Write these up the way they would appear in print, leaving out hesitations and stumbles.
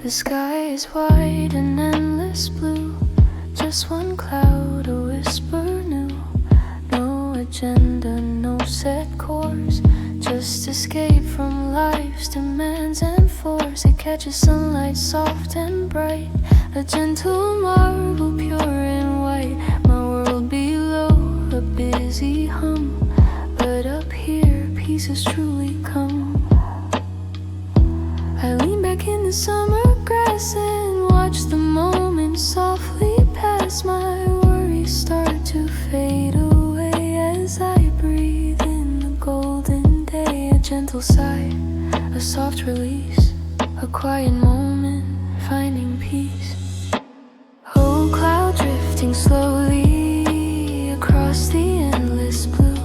The sky is wide and endless blue. Just one cloud, a whisper new. No agenda, no set course. Just escape from life's demands and force. It catches sunlight soft and bright. A gentle marble, pure and white. My world below, a busy hum. But up here, peace has truly come. I lean back in the summer grass and watch the moments softly pass. My worries start to fade away as I breathe in the golden day. A gentle sigh, a soft release, a quiet moment, finding peace. Oh, cloud drifting slowly across the endless blue.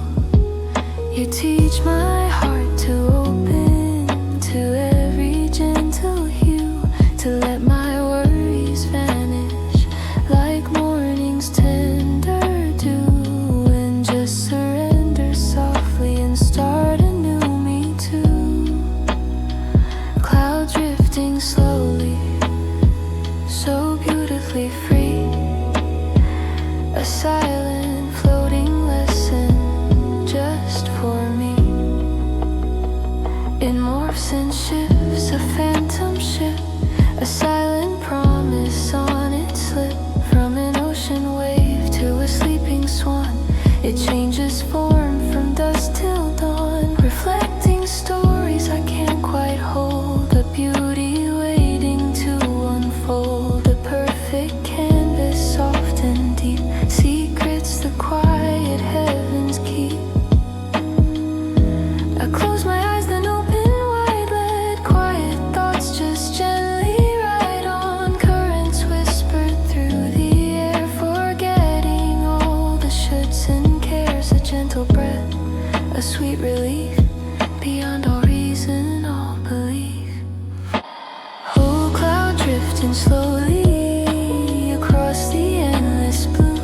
You teach my heart to open to every gentle hue, to let my worries vanish like morning's tender dew, and just surrender softly and start a new me too. Cloud drifting slowly, so beautifully free, a silent floating lesson just for me. It morphs and shifts, a phantom ship, a silent promise on its lip. From an ocean wave to a sleeping swan, it changes form from dusk till dawn, reflecting stories I can't quite hold, a beauty waiting to unfold. A perfect canvas, soft and deep, secrets the quiet heavens keep. I close my eyes, then open wide, let quiet thoughts just gently ride on. Currents whisper through the air, forgetting all the shoulds and cares. A gentle breath, a sweet relief, beyond all reason, all belief. Oh, cloud drifting slowly across the endless blue.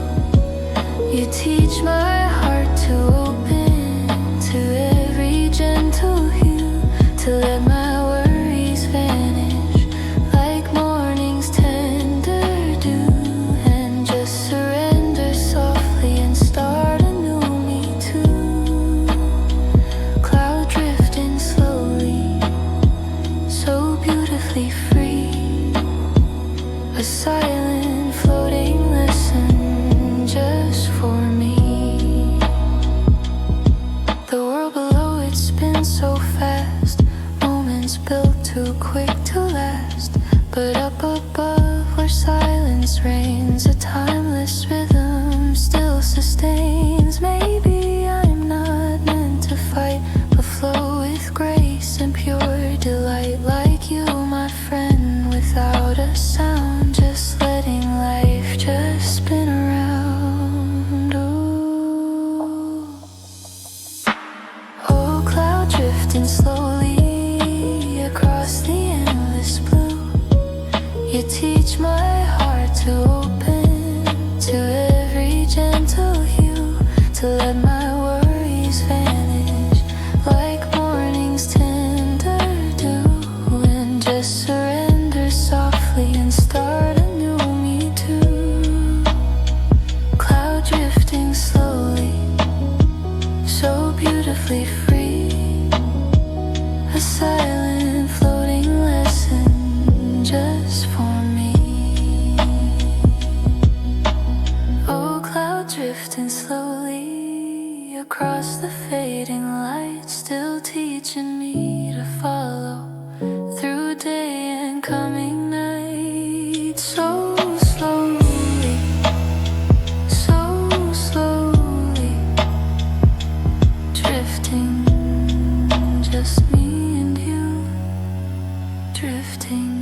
You teach my heart to open to every gentle hue, to let my worries vanish like morning's tender dew, and just surrender softly and start a new me too. Cloud drifting slowly, so beautifully free, a silent floating lesson just for me. The world below, it spins so fast, moments built too quick to last. But up above where silence reigns, a timeless rhythm still sustains. Maybe I'm not meant to fight, but flow with grace and pure delight. Like you, my friend, without a sound, just letting life just spin around. Ooh. Oh, cloud drifting slowly across the endless blue. You teach my heart to open to every gentle hue, to let my worries vanish like morning's tender dew, and just surrender softly and start a new me too. Cloud drifting slowly, so beautifully free, a silent floating lesson just for me. Oh, cloud drifting slowly across the fading light, still teaching me to follow through day and coming night. So slowly, so slowly, drifting, just me and you, drifting.